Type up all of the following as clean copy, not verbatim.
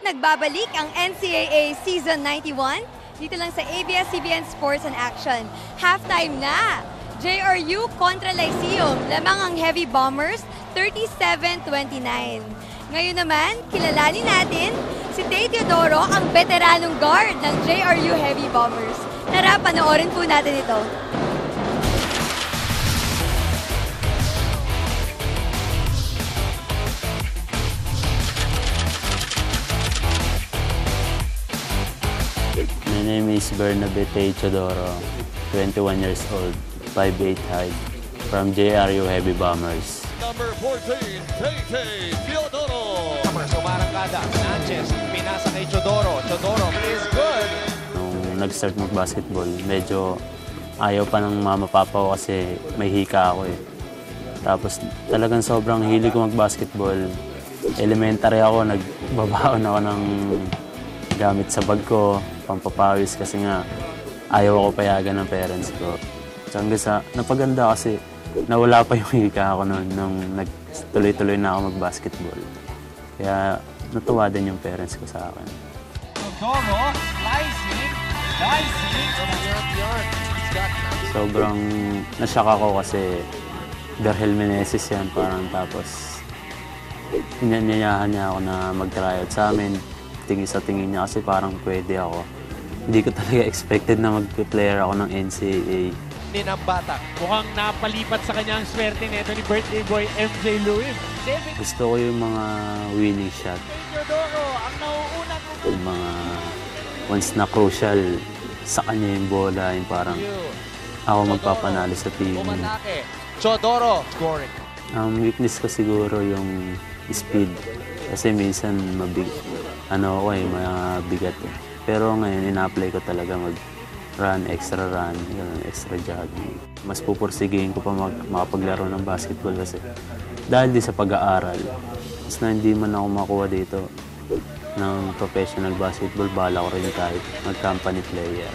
nagbabalik ang NCAA Season 91 dito lang sa ABS-CBN Sports and Action. Halftime na! JRU kontra Lyceum, lamang ang Heavy Bombers, 37-29. Ngayon naman, kilalanin natin si Tay Teodoro, ang veteranong guard ng JRU Heavy Bombers. Tara, panoorin po natin ito. My name is Bernabe Tay Teodoro, 21 years old, 5'8" height, from JRU Heavy Bombers. Number 14, Tay Teodoro. Sumarangkada, Sanchez, pinasa kay Teodoro. Teodoro is good. Nung nag-start mag-basketball, medyo ayaw pa ng mama-papa ko kasi may hika ako eh. Tapos talagang sobrang hilig ko mag-basketball. Elementary ako, nagbabaon ako ng gamit sa bag ko, pampapawis kasi nga ayaw ako payagan ng parents ko. Hanggang sa napaganda kasi nawala pa yung hika ako noon nung nagtuloy-tuloy na ako mag-basketball. Kaya natuwa din yung parents ko sa akin. Teodoro, slicing. Sobrang nasyak ako kasi Darhel Meneses yan parang, tapos inanyayahan niya ako na mag-tryout sa amin. Tingin sa tingin niya kasi parang pwede ako. Hindi ko talaga expected na mag-player ako ng NCAA. Ng bata. Mukhang napalipat sa kanya ang swerte nito ni birthday boy MJ Lewis. Gusto ko yung mga winning shot. Teodoro, ang nauuna ko. Yung mga once na crucial sa kanya yung bola, yung parang ako magpapanalo sa team. Umatake. Teodoro scoring. Ang weakness ko siguro yung speed. Kasi minsan mabigat eh. Pero ngayon, ina-apply ko talaga mag-run, extra jogging. Mas pupursigihin ko pa makapaglaro ng basketball kasi dahil di sa pag-aaral. Mas na hindi man ako makuha dito ng professional basketball, bala ko rin kahit mag-company player.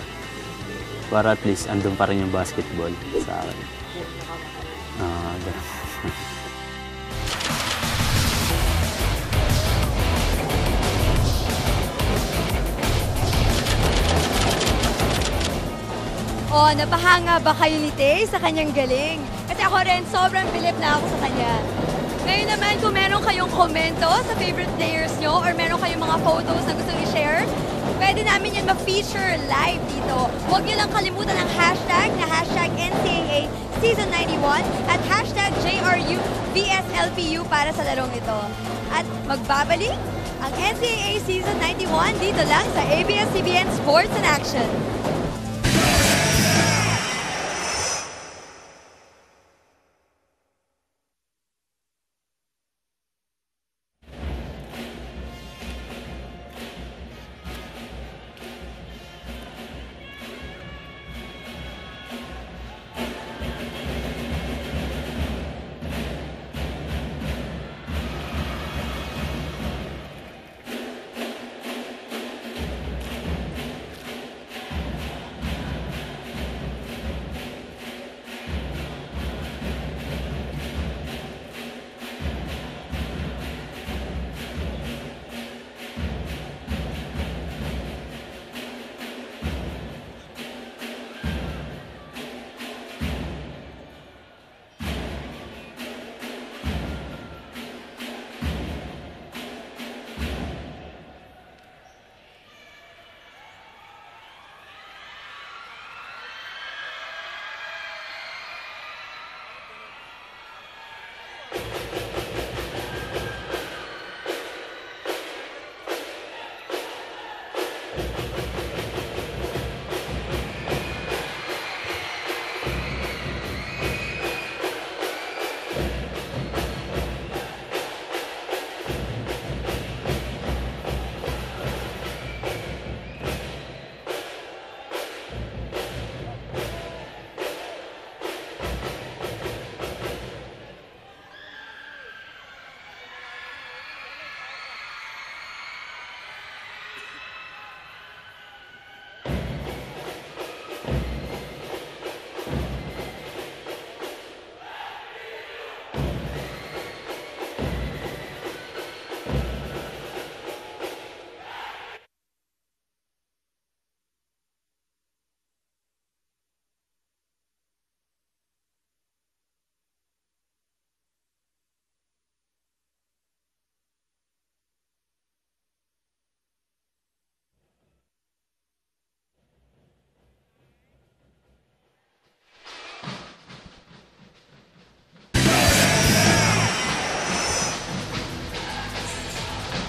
Para at least andun pa rin yung basketball sa akin. Oh, napahanga ba kayo ni Tay sa kanyang galing? Kasi ako rin, sobrang bilib na ako sa kanya. Ngayon naman, kung meron kayong komento sa favorite players nyo or meron kayong mga photos na gusto i-share, pwede namin yan ma-feature live dito. Huwag nyo lang kalimutan ang hashtag na hashtag NCAA Season 91 at hashtag JRUVSLPU para sa larong ito. At magbabalik ang NCAA Season 91 dito lang sa ABS-CBN Sports and Action.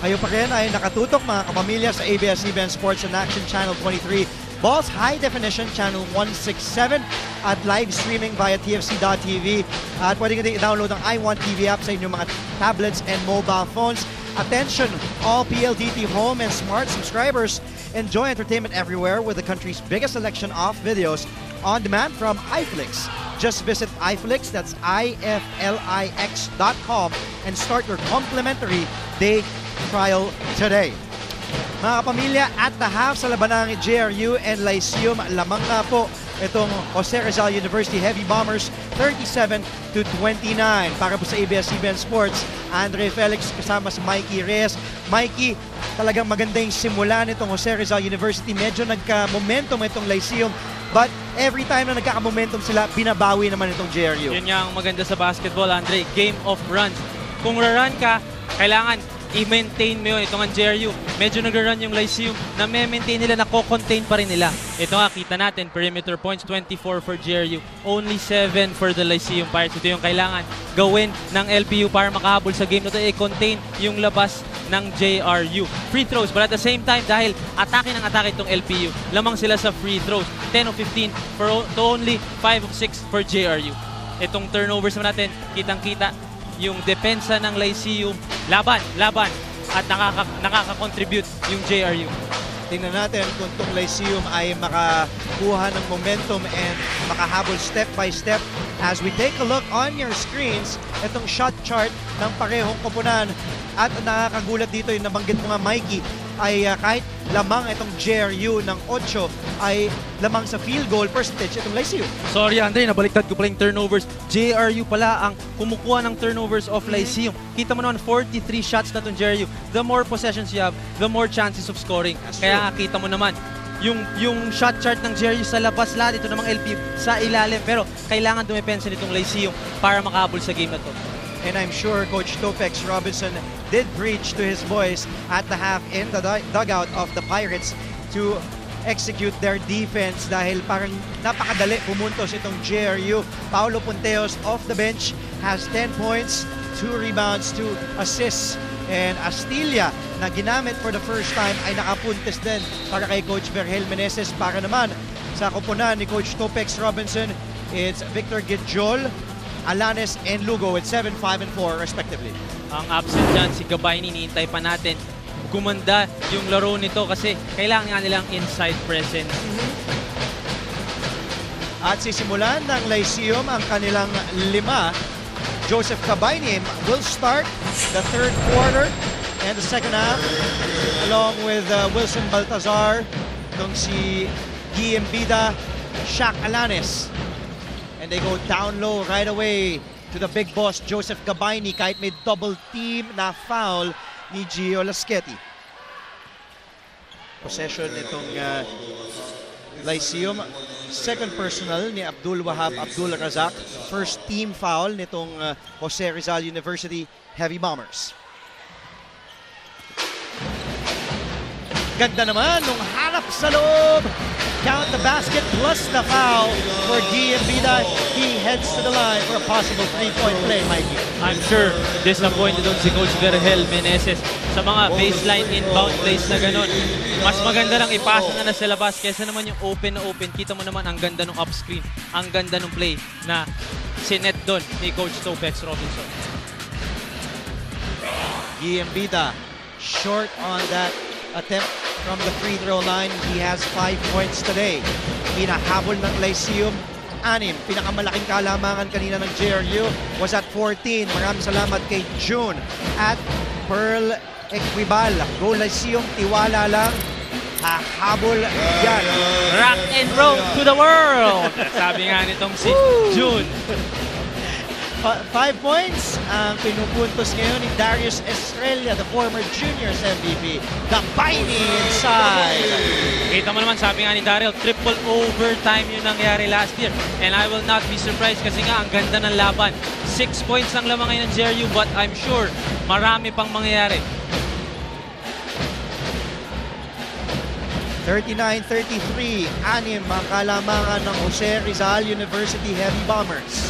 Kayo pa rin ay nakatutok mga kapamilya sa ABS-CBN Sports and Action Channel 23, Balls High Definition Channel 167 at live streaming via TFC.tv. At pwede nyo din i-download ang iWant TV app sa inyong mga tablets and mobile phones. Attention, all PLDT home and smart subscribers. Enjoy entertainment everywhere with the country's biggest selection of videos on demand from iFlix. Just visit iFlix, that's iflix.com, and start your complimentary day trial today. Mga kapamilya, at the half sa labanang JRU and Lyceum, lamang na po itong Jose Rizal University Heavy Bombers 37-29. Para po sa ABS-CBN Sports, Andre Felix kasama si Mikey Reyes. Mikey, talagang maganda yung simula nitong Jose Rizal University. Medyo nagka-momentum itong Lyceum, but every time na nagkaka-momentum sila, binabawi naman itong JRU. Yun nga ang maganda sa basketball, Andre. Game of runs. Kung run ka, kailangan i-maintain mo yun. Ito nga JRU, medyo nag-run yung Lyceum, na maintain nila, nako-contain pa rin nila. Ito nga, kita natin, perimeter points, 24 for JRU, only 7 for the Lyceum Pirates. Ito yung kailangan gawin ng LPU para makahabol sa game na ito, i-contain yung labas ng JRU. Free throws, but at the same time, dahil atake ng atake itong LPU, lamang sila sa free throws. 10 of 15 to only 5 of 6 for JRU. Itong turnovers naman natin, kitang-kita yung depensa ng Lyceum, laban, at nakaka-contribute yung JRU. Tingnan natin kung itong Lyceum ay makakuha ng momentum and makahabol step by step. As we take a look on your screens, itong shot chart ng parehong koponan. At nakakagulat dito yung nabanggit mo nga, Mikey, ay kahit lamang itong JRU ng 8 ay lamang sa field goal percentage itong Lyceum. Sorry Andre, nabaliktad ko pala yung turnovers. JRU pala ang kumukuha ng turnovers of Lyceum. Kita mo naman, 43 shots na itong JRU. The more possessions you have, the more chances of scoring. Kaya kita mo naman, yung shot chart ng JRU sa labas lahat, ito namang LPU sa ilalim. Pero kailangan dumepensa nitong Lyceum para makahabol sa game na to. And I'm sure Coach Topex Robinson did preach to his boys at the half in the dugout of the Pirates to execute their defense dahil parang napakadali pumuntos itong JRU. Paulo Punteos off the bench has 10 points, 2 rebounds, 2 assists. And Astilla na ginamit for the first time ay nakapuntes din para kay Coach Vergel Meneses. Para naman sa koponan ni Coach Topex Robinson, it's Victor Gidjol, Alanes, and Lugo with 7, 5, and 4 respectively. Ang absent dyan, si Gabay, hinihintay pa natin. Gumanda yung laro nito kasi kailangan nga nilang inside presence. At sisimulan ng Lyceum ang kanilang 5. Joseph Cabayni will start the third quarter and the second half along with Wilson Baltazar, itong si Guy Embida, Shaq Alanes. And they go down low right away to the big boss, Joseph Cabayni, kahit may double team na foul ni Gio Laschetti. Possession itong Lyceum. Second personal ni Abdul Wahab Abdul Razak. First team foul nitong Jose Rizal University Heavy Bombers. Ganda naman nung hanap sa loob. Count the basket plus the foul for Guy Embida. He heads to the line for a possible 3-point play, Mikey. I'm sure disappointed doon si Coach Vergel Meneses sa mga baseline inbound plays na ganun. Mas maganda lang ipasa na sa labas kaysa naman yung open na open. Kita mo naman ang ganda ng off-screen, ang ganda ng play na sinet doon ni Coach Topex Robinson. Guy Embida short on that attempt from the free throw line. He has 5 points today. Pinahabol ng Lyceum, 6. Pinakamalaking kalamangan kanina ng JRU was at 14. Maraming salamat kay June at Pearl Equibal. Go Lyceum, tiwala lang. Hahabol yan. Rock and roll to the world! Sabi nga nitong si June. 5 points ang pinupuntos ngayon ni Darius Estrella, the former juniors MVP. Cabayni inside. Kita mo naman, sabi nga ni Daryl, triple overtime yung nangyari last year. And I will not be surprised kasi nga ang ganda ng laban. 6 points ang lamang ngayon ng JRU, but I'm sure marami pang mangyayari. 39-33, 6 ang kalamangan ng Jose Rizal University Heavy Bombers.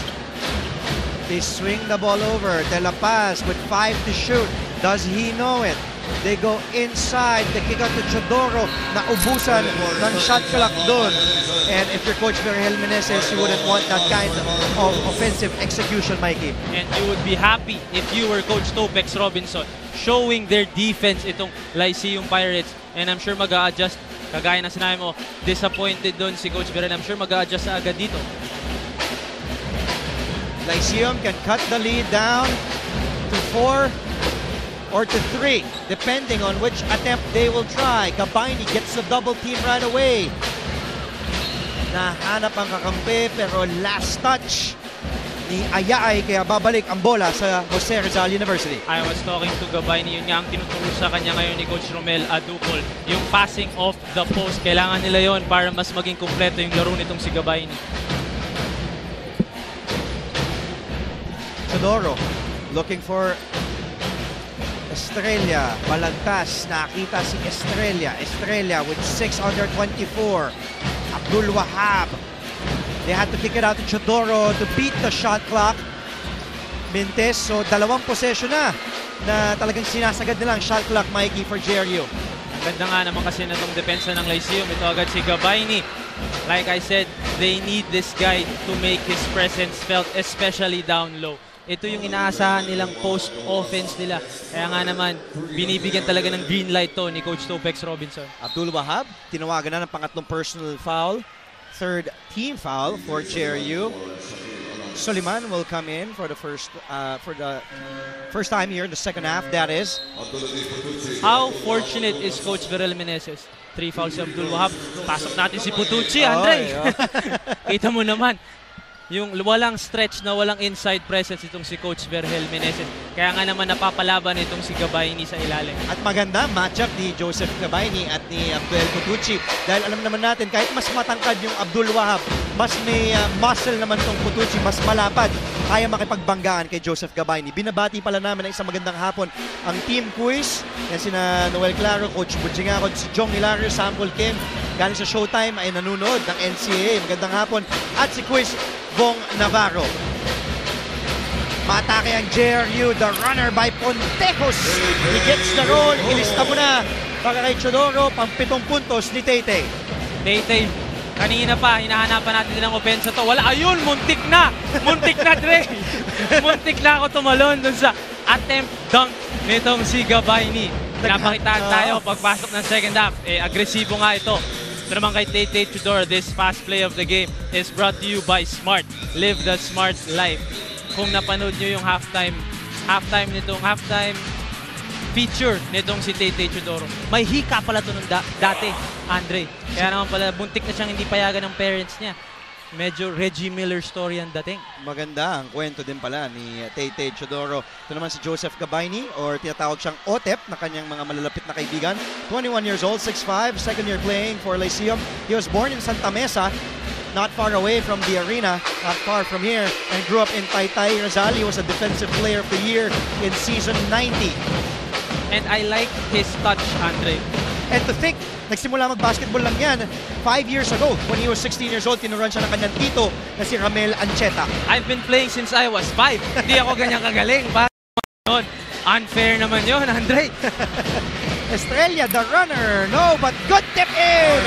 They swing the ball over. De La Paz with 5 to shoot. Does he know it? They go inside. They kick out to Chodoro. Naubusan ng shot clock doon. And if you're Coach Vergel Meneses, you wouldn't want that kind of offensive execution, Mikey. And you would be happy if you were Coach Topex Robinson showing their defense itong Lyceum Pirates. And I'm sure mag-a-adjust. Kagaya na sinabi mo, disappointed doon si Coach Vergel. I'm sure mag-a-adjust na agad dito. Lyceum can cut the lead down to 4 or to 3, depending on which attempt they will try. Gabayni gets the double team right away. Nahanap ang kakampi, pero last touch ni Ayay, kaya babalik ang bola sa Jose Rizal University. I was talking to Gabayni, yun nga ang tinuturo sa kanya ngayon ni Coach Romel Aducol. Yung passing off the post, kailangan nila yon para mas maging kumpleto yung laro nitong si Gabayni. Chodoro looking for Estrella. Balagtas, nakita si Estrella. Estrella with 6 under 24. Abdul Wahab. They had to kick it out to Chodoro to beat the shot clock. Mintes, so dalawang possession na talagang sinasagad nilang shot clock, Mikey, for JRU. Ganda nga naman kasi na itong depensa ng Lyceum. Ito agad si Gabayni. Like I said, they need this guy to make his presence felt, especially down low. Ito yung inaasahan nilang post offense nila. Kaya nga naman, binibigyan talaga ng green light to ni Coach Topex Robinson. Abdul Wahab, tinawagan na ng pangatlong personal foul. Third team foul for JRU. Soliman will come in for the first time here in the second half, that is. How fortunate is Coach Vergel Meneses? 3 fouls si Abdul Wahab. Pasok natin si Putucci, Andre. Kita mo naman. Yung walang stretch na walang inside presence itong si Coach Vergel Meneses. Kaya nga naman napapalaban itong si Gabayni sa ilalim. At maganda matchup ni Joseph Gabayni at ni Abdul Putucci. Dahil alam naman natin, kahit mas matangkad yung Abdul Wahab, mas may muscle naman tong Putucci, mas malapad. Kaya makipagbanggaan kay Joseph Gabayni. Binabati pala namin ng isang magandang hapon ang Team Quiz. Yan sina Noel Claro, Coach Butchingakod, si Jong Hilario, Samuel Kim. Galing sa Showtime ay nanonood ng NCAA. Magandang hapon. At si Quiz Bong Navarro. Matake ang JRU, the runner by Pontejos. He gets the roll. Ilista mo na para kay Chodoro, pang 7 puntos ni Taytay. Taytay, kanina pa, hinahanapan natin ng opensa to. Wala, ayun, muntik na! Muntik na, Dre! Muntik na ako tumalon dun sa attempt dunk nitong si Gabayni. Pinapakitaan tayo pagpasok ng second half. Agresibo nga ito. Pero naman kay Taytay Chodoro, this fast play of the game is brought to you by Smart. Live the Smart life. Kung napanood nyo yung halftime feature nitong si Taytay Chodoro, may hika pala ito nung dati, Andre. Kaya naman pala, buntik na siyang hindi payagan ng parents niya. Medyo Reggie Miller story ang dating. Maganda ang kwento din pala ni Taytay Chodoro. Ito naman si Joseph Gabayni, or tinatawag siyang OTEP na kanyang mga malalapit na kaibigan. 21 years old, 6'5", second year playing for Lyceum. He was born in Santa Mesa, not far away from the arena, not far from here, and grew up in Taytay Rizal. He was a Defensive Player of the Year in season 90. And I like his touch, Andre. And to think, nagsimula mag-basketball lang yan 5 years ago. When he was 16 years old, tinuruan siya ng kanyang tito na si Ramel Ancheta. I've been playing since I was 5. Hindi ako ganyan kagaling. Unfair naman yun, Andre. Estrella, the runner. No, but good tip in!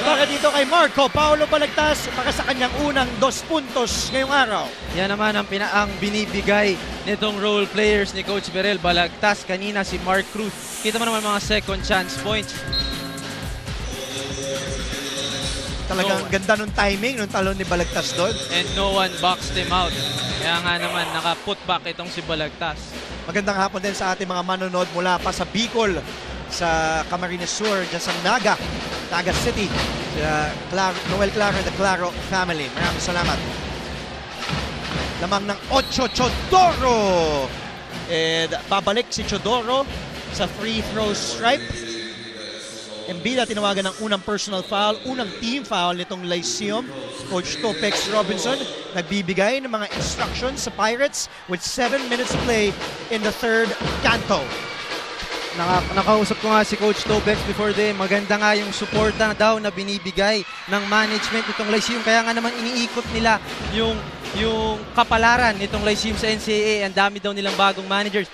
Para dito kay Marco Paolo Balagtas para sa kanyang unang 2 puntos ngayong araw. Yan naman ang binibigay nitong role players ni Coach Vergel Balagtas. Kanina si Mark Cruz. Kita mo naman mga second chance points. Talagang ganda nung timing, nung talon ni Balagtas doon. And no one boxed him out. Kaya nga naman, naka-put back itong si Balagtas. Magandang hapon din sa ating mga manonood mula pa sa Bicol, sa Camarines Sur, dyan sa Naga City. Noel Claro and the Claro family. Maraming salamat. Lamang ng 8, Chodoro. And babalik si Chodoro sa free throw stripe. Embida tinawagan ng unang personal foul, unang team foul nitong Lyceum. Coach Topex Robinson nagbibigay ng mga instructions sa Pirates with 7 minutes to play in the third canto. Nakausap ko nga si Coach Topex before the maganda nga yung suporta daw na binibigay ng management nitong Lyceum. Kaya nga naman iniikot nila yung kapalaran nitong Lyceum sa NCAA. Ang dami daw nilang bagong managers.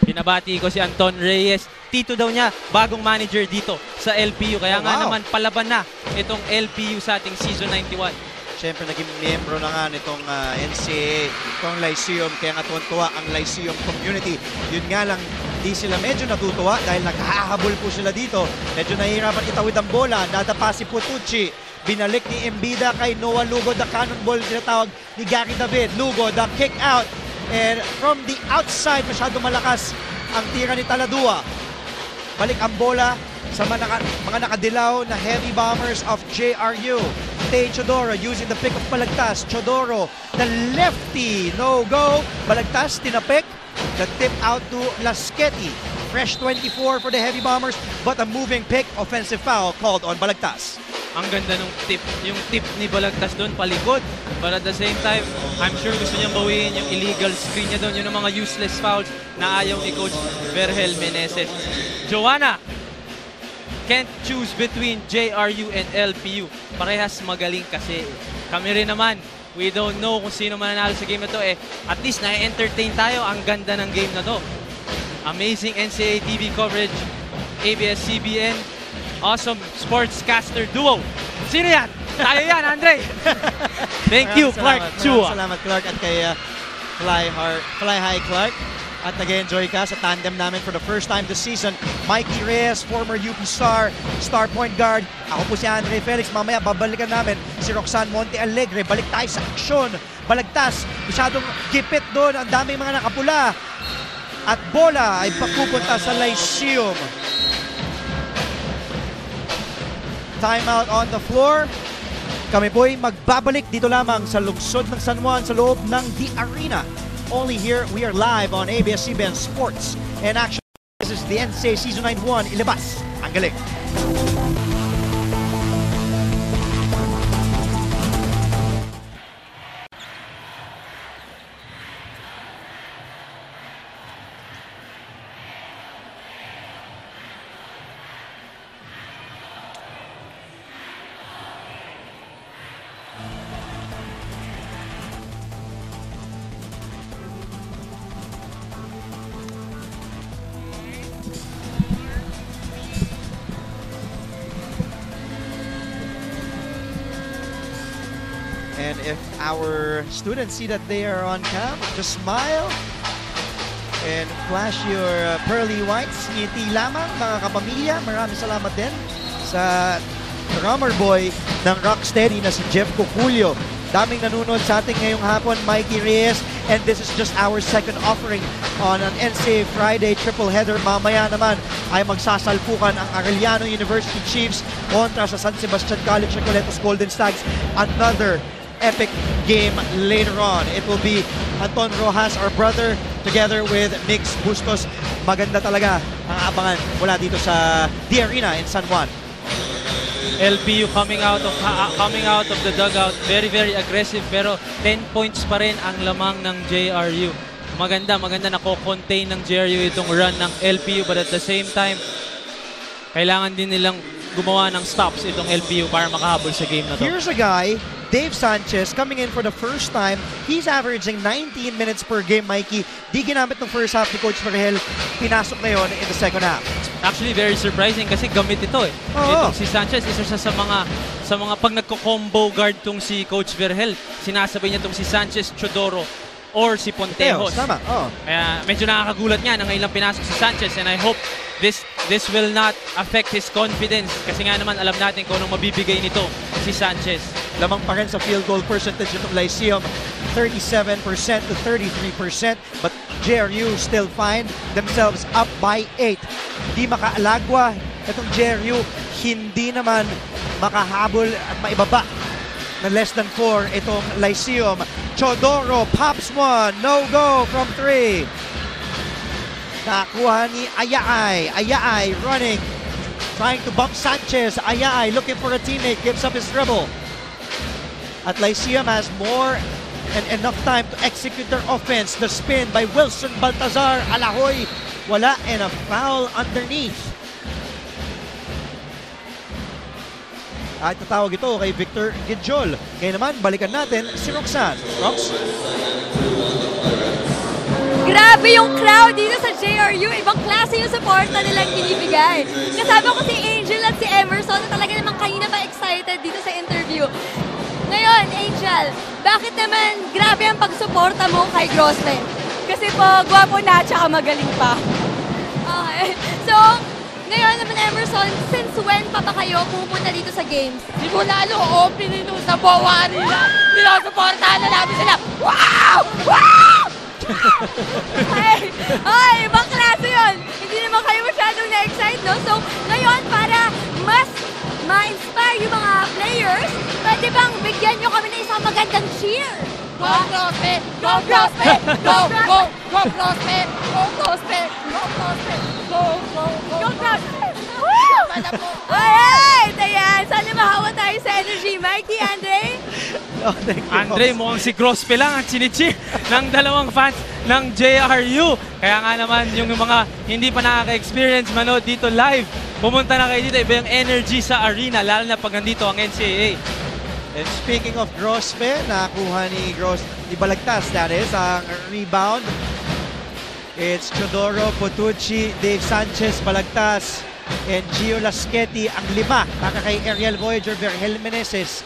Binabati ko si Anton Reyes. Tito daw niya, bagong manager dito sa LPU. Kaya nga naman, palaban na itong LPU sa ating Season 91. Siyempre, naging miyembro na nga nitong NCAA, itong Lyceum. Kaya nga tuwan-tuwa ang Lyceum community. Yun nga lang, di sila medyo natutuwa dahil naghahabol po sila dito. Medyo nahihirapan itawid ang bola. Nadapa si Putucci. Binalik ni Embida kay Noah Lugo. The cannonball tinatawag ni Gary David. Lugo, the kick out. And from the outside, masyado malakas ang tira ni Taladua. Balik ang bola sa mga nakadilaw na heavy bombers of JRU. Tay Chodoro using the pick of Balagtas. Chodoro, the lefty, no go. Balagtas, tinapik. The tip out to Lasqueti. Fresh 24 for the heavy bombers, but a moving pick, offensive foul called on Balagtas. Ang ganda ng tip. Yung tip ni Balagtas doon, palikod. But at the same time, I'm sure gusto niyang bawiin yung illegal screen niya doon. Yun ang mga useless fouls na ayaw ni Coach Vergel Meneses. Joanna can't choose between JRU and LPU. Parehas magaling kasi. Kami rin naman, we don't know kung sino mananalo sa game na to. At least na-entertain tayo. Ang ganda ng game na to. Amazing NCAA TV coverage. ABS-CBN. Awesome sportscaster duo. Sino yan? Tayo yan, Andre. Thank you, Clark Chua. Salamat, Clark, at kay Fly High Clark. At nag-enjoy ka sa tandem namin for the first time this season. Mikey Reyes, former UP star point guard. Ako po si Andre Felix. Mamaya babalikan namin si Roxanne Monte Alegre. Balik tayo sa aksyon. Balagtas, masyadong gipit doon. Ang daming mga nakapula. At bola ay papupunta sa Lyceum. Timeout on the floor. Kami po'y magbabalik dito lamang sa lungsod ng San Juan sa loob ng The Arena. Only here, we are live on ABS-CBN Sports and Action. This is the NCAA Season 91. Ilabas ang galing. And if our students see that they are on cam, just smile and flash your pearly whites. Ngiti lamang, mga kapamilya. Maraming salamat din sa drummer boy ng Rocksteady na si Jeff Cuculio. Daming nanonood sa ating ngayong hapon, Mikey Reyes. And this is just our second offering on an NCAA Friday triple header. Mamaya naman ay magsasalpukan ang Arellano University Chiefs kontra sa San Sebastian College Recoletos Golden Stags. Another epic game later on. It will be Anton Rojas, our brother, together with Mix Bustos. Maganda talaga ang abangan mula dito sa The Arena in San Juan. LPU coming out of the dugout, very aggressive, pero 10 points pa rin ang lamang ng JRU. Maganda na contain ng JRU itong run ng LPU, but at the same time kailangan din nilang gumawa ng stops itong LPU para makahabol sa game na to. Here's a guy, Dave Sanchez, coming in for the first time. He's averaging 19 minutes per game, Mikey. Di ginamit ng first half ni Coach Vergel. Pinasok na yon in the second half. Actually, very surprising kasi gamit ito eh. Itong si Sanchez, isa siya sa mga pag nagko-combo guard tong si Coach Vergel. Sinasabay niya tong si Sanchez, Chodoro, or si Pontejos. Tama. Kaya medyo nakakagulat nga na ngayon lang pinasok si Sanchez, and I hope this will not affect his confidence kasi nga naman alam natin kung anong mabibigay nito si Sanchez. Lamang pa rin sa field goal percentage itong Lyceum, 37% to 33%, but JRU still find themselves up by 8. Di makaalagwa itong JRU, hindi naman makahabol at maibaba na less than 4 itong Lyceum. Chodoro pops one, no go from 3. Nakuha ni Ayaay. Ayaay running, trying to bump Sanchez. Ayaay looking for a teammate, gives up his dribble. At Lyceum has more and enough time to execute their offense. The spin by Wilson Baltazar. Alahoy, wala, and a foul underneath. At tatawag ito kay Victor Gidjol. Ngayon naman, balikan natin si Roxanne. Rox? Grabe yung crowd dito sa JRU. Ibang klase yung supporta nilang binibigay. Kasama ko si Angel at si Emerson na talaga naman kanina pa excited dito sa interview. Ngayon, Angel, bakit naman grabe ang pagsuporta mo kay Grospe? Kasi po, gwapo na, tsaka magaling pa. Okay. So, ngayon naman Emerson, since when pa ba kayo pupunta dito sa games? Simula opening nung sa Bowa nila, sinusuportahan na namin sila. Wow! Wow! Ay, ibang klase yun. Hindi naman kayo masyadong na-excite, no? So, ngayon, para mas ma-inspire yung mga players, pwede bang bigyan nyo kami ng isang magandang cheer? Go Grospe! Go Grospe! Go! Go! Go Grospe! Go Grospe! Go Grospe! Go! Go! Go Grospe! Woo! Alright! Ayan! Sana mahawa tayo sa energy. Mikey, Andre? Oh, thank you, Andre, Pops. mukhang si Grospe lang ang chinichir ng dalawang fans ng JRU. Kaya nga naman yung mga hindi pa nakaka-experience manood dito live, pumunta na kayo dito. Iba yung energy sa arena, lalo na pag nandito ang NCAA. And speaking of Grospe, nakakuha ni Balagtas, that is, ang rebound. It's Chodoro, Potucci, Dave Sanchez, Balagtas, and Gio Laschetti ang 5. Para kay Ariel Voyager, Vergel Meneses.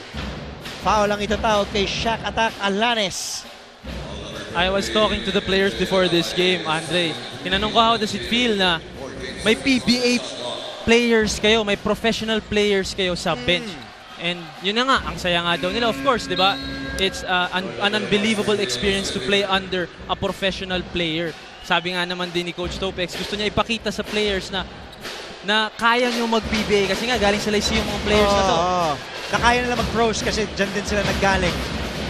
Foul ang itatawag kay Shaq Attack Alanes. I was talking to the players before this game, Andre. Tinanong ko, how does it feel na may PBA players kayo, may professional players kayo sa bench? And yun na nga, ang saya nga daw nila. Of course, di ba? It's an unbelievable experience to play under a professional player. Sabi nga naman din ni Coach Topex, gusto niya ipakita sa players na kaya nyo mag-PBA kasi nga galing sa Lyceum mga players na to. Na kaya nila mag-pros kasi dyan din sila naggaling.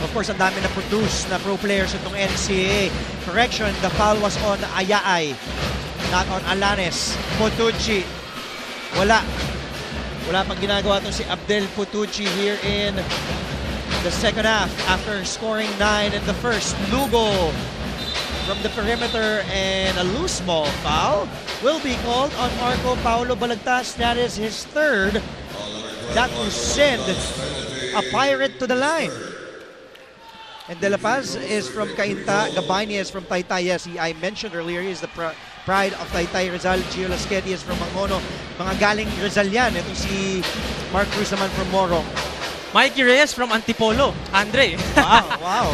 Of course, ang dami na produce na pro players itong NCAA. Correction, the foul was on Ayaay, not on Alanes. Potucci, wala pang ginagawa itong si Abdel Potucci here in the second half after scoring 9 in the first. Lugo from the perimeter and a loose ball foul will be called on Marco Paulo Balagtas. That is his third. That will send a Pirate to the line. And De La Paz is from Cainta. Gabayni is from Taytay. Yes, I mentioned earlier, he is the pride of Taytay Rizal. Gio Laschetti is from Mangono. Mga galing Rizal yan. Ito si Mark Cruz naman from Morong. Mikey Reyes from Antipolo. Andre. Wow.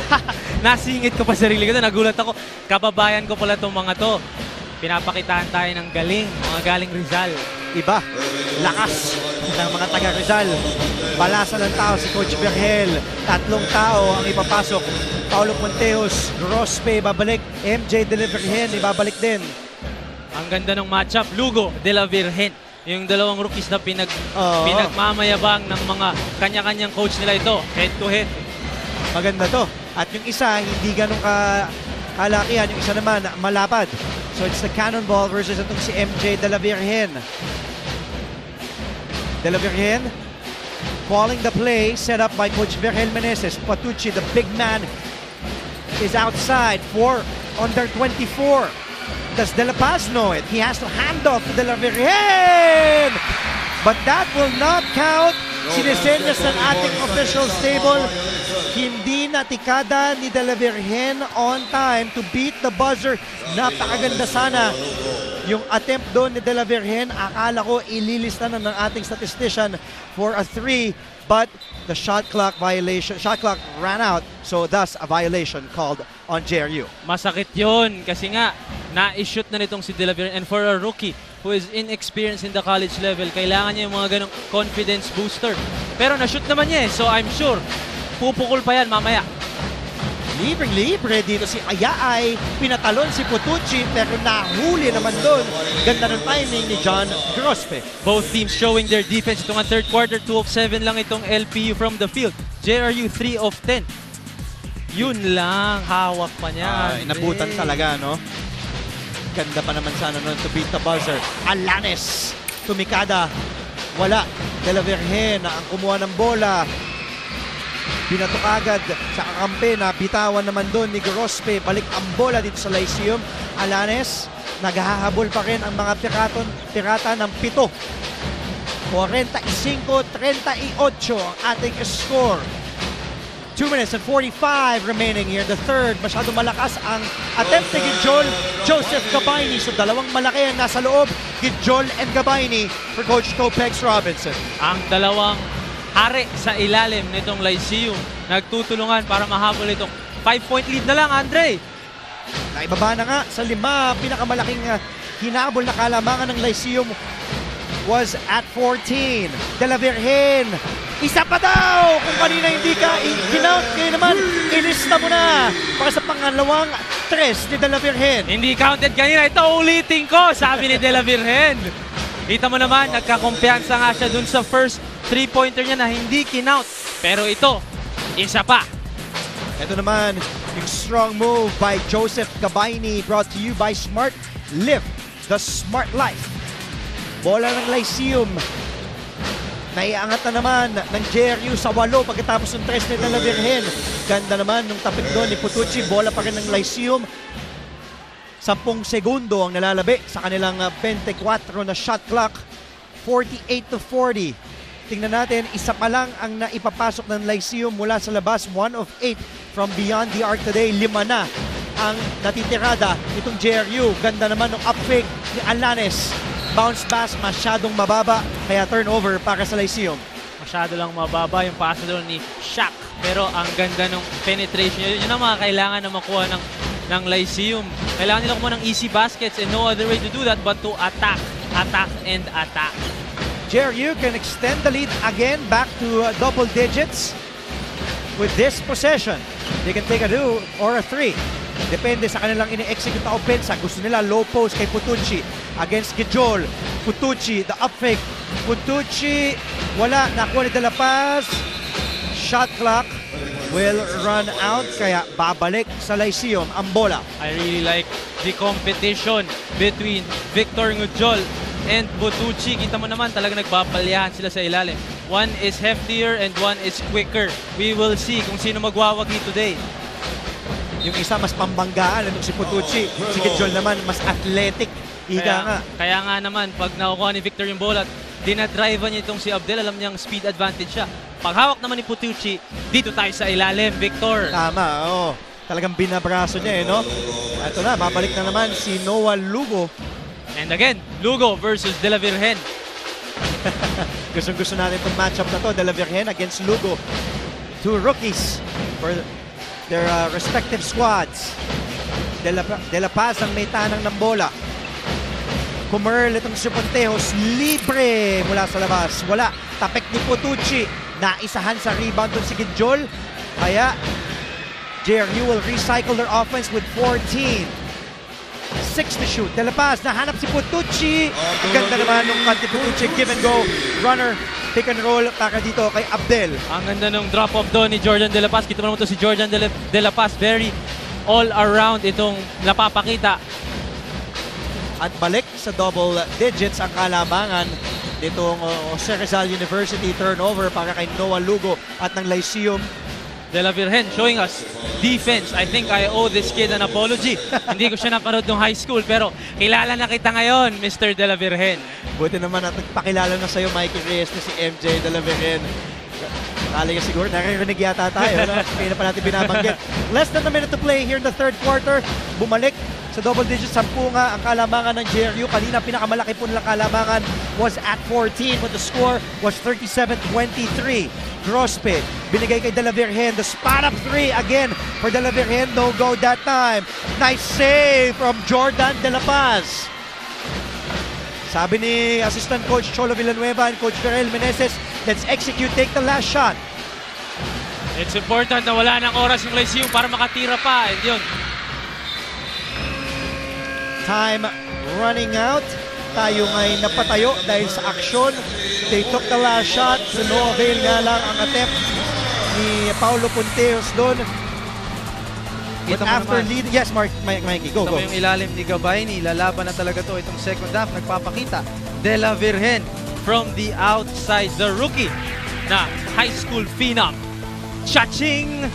Nasingit ko pa sarili ko. Nagulat ako. Kababayan ko pala itong mga to. Pinapakitaan tayo ng galing. Mga galing Rizal. Iba. Lakas ng mga taga Rizal. Balasa ng tao si Coach Vergel. 3 tao ang ipapasok. Paulo Ponteos, Grospe, babalik. MJ De La Virgen, ibabalik din. Ang ganda ng matchup. Lugo, De La Virgen. Yung dalawang rookies na pinagmamayabang ng mga kanya-kanyang coach nila ito. Head to head. Maganda to. At yung isa, hindi ganun kalakihan. Yung isa naman, malapad. So it's the cannonball versus itong si MJ De La Virgen. De La Virgen calling the play, set up by Coach Vergel Meneses. Potucci, the big man, is outside for under 24. Does De La Paz know it? He has to hand off to De La Virgen! But that will not count. Sinesenyas ng ating officials table. Hindi natikada ni De La Virgen on time to beat the buzzer. Napakaganda sana yung attempt doon ni De La Virgen. Akala ko ililista na ng ating statistician for a 3, but the shot clock ran out, so thus a violation called on JRU. Masakit yun kasi nga na-shoot na nitong si De La Virgen, and for a rookie who is inexperienced in the college level, kailangan niya yung mga ganong confidence booster. Pero na-shoot naman niya so I'm sure pupukol pa yan mamaya. Libreng-libre dito si Ayaay. Pinatalon si Potucci pero nahuli naman doon. Ganda ng timing ni John Grospe. Both teams showing their defense. Itong third quarter, 2 of 7 lang itong LPU from the field. JRU 3 of 10. Yun lang, hawak pa niya. Inabutan talaga, no? Ganda pa naman sana noon to beat the buzzer. Alanes, tumikada. Wala. De La Virgen ang kumuha ng bola. Binatok agad sa kakampi na bitawan naman doon ni Grospe. Balik ang bola dito sa Lyceum. Alanes, naghahabol pa rin ang mga pirata ng 7. 45-38 ang ating score. 2 minutes and 45 remaining here in the third. Masyado malakas ang attempt ni Gidjol, Joseph Gabayni. So dalawang malaki ang nasa loob, Gidjol and Gabayni for Coach Topex Robinson. Ang dalawang hari sa ilalim nitong Lyceum nagtutulungan para mahabol itong 5-point lead na lang, Andre. Naibaba na nga sa 5. Pinakamalaking hinabol na kalamangan ng Lyceum was at 14. De La Virgen, isa pa daw! Kung kanina hindi ka kinount, ngayon naman, ilista mo na para sa pangalawang 3 ni De La Virgen. Hindi counted kanina. Ito ulitin ko, sabi ni De La Virgen. Kita mo naman, nagkakumpiyansa nga siya dun sa first 3-pointer niya na hindi kinount. Pero ito, isa pa. Ito naman, yung strong move by Joseph Gabayni, brought to you by Smart Live, the Smart Life. Bola ng Lyceum. Naiangat na naman ng JRU sa 8 pagkatapos ng 3 ni De La Virgen. Ganda naman nung tapik doon ni Putucci. Bola pa rin ng Lyceum. 10 segundo ang nalalabi sa kanilang 24 na shot clock. 48-40. Tingnan natin, isa pa lang ang naipapasok ng Lyceum mula sa labas. 1 of 8 from beyond the arc today. 5 na ang natitirada itong JRU. Ganda naman ng up fake ni Alanes. Bounce pass, masyadong mababa, kaya turnover para sa Lyceum. Masyado lang mababa yung pass doon ni Shaq. Pero ang ganda ng penetration. Yun ang mga kailangan na makuha ng Lyceum. Kailangan nila kumuha ng easy baskets and no other way to do that but to attack, attack, and attack. JRU can extend the lead again back to double digits with this possession. They can take a 2 or a 3. Depende sa kanilang ini-execute na opensa. Gusto nila low post kay Putucci against Gidjol. Putucci, the up fake. Putucci, wala. Nakuha ni De La Paz. Shot clock will run out. Kaya babalik sa Lyceum ang bola. I really like the competition between Victor Ngudjol and Putucci. Kita mo naman talaga nagbabalyahan sila sa ilalim. One is heftier and one is quicker. We will see kung sino magwawagi today. Yung isa mas pambanggaan, si Putucci. Si Gidjol naman mas athletic. Kaya nga naman, pag nakukuha ni Victor yung bola, dinadrive niya itong si Abdel, alam niyang speed advantage siya. Pag hawak naman ni Putucci, dito tayo sa ilalim, Victor. Tama, oo. Talagang binabraso niya no? Ito na, babalik na naman si Noah Lugo. And again, Lugo versus De La Virgen. Gusto natin itong matchup na to, De La Virgen against Lugo. 2 rookies for their respective squads. De La Paz ang may tanang ng bola. Kumerl itong si Pontejos, libre mula sa labas. Wala, tapik ni Putucci. Naisahan sa rebound dun si Gidjol. Kaya JRU will recycle their offense with 14. 6 to shoot. De La Paz, nahanap si Putucci. Ganda naman nung cut ni Putucci. Give and go. Runner, pick and roll para dito kay Abdel. Ang ganda nung drop-off doon ni Jordan De La Paz. Kita mo naman ito si Jordan De La Paz. Very all-around itong napapakita. At balik sa double digits ang kalamangan nitong Jose Rizal University. Turnover para kay Noah Lugo at ng Lyceum. De La Virgen showing us defense. I think I owe this kid an apology. Hindi ko siya napanood nung high school pero kilala na kita ngayon, Mr. De La Virgen. Buti naman at nagpakilala na sa'yo, Mikey Reyes, na si MJ De La Virgen. Kali ka siguro, naririnig yata tayo. Kaya na pa natin binabanggit. Less than a minute to play here in the third quarter. Bumalik sa double digits, 10 nga ang kalamangan ng JRU. Kanina pinakamalaki po nilang kalamangan was at 14 but the score was 37-23. Grospe, binigay kay De La Virgen. The spot up 3 again for De La Virgen. No go that time. Nice save from Jordan De La Paz. Sabi ni Assistant Coach Cholo Villanueva and Coach Ferrell Meneses, let's execute, take the last shot. It's important na wala ng oras yung Lyceum para makatira pa. And yun. Time running out. Tayo ngay napatayo dahil sa aksyon. They took the last shot. So no avail nga lang ang attempt ni Paulo Ponteos doon. But after leading, yes, Mikey, go. Yung ilalim ni Gabayni, lalaban na talaga to itong second half. Nagpapakita, De La Virgen from the outside, the rookie na high school phenom, Chaching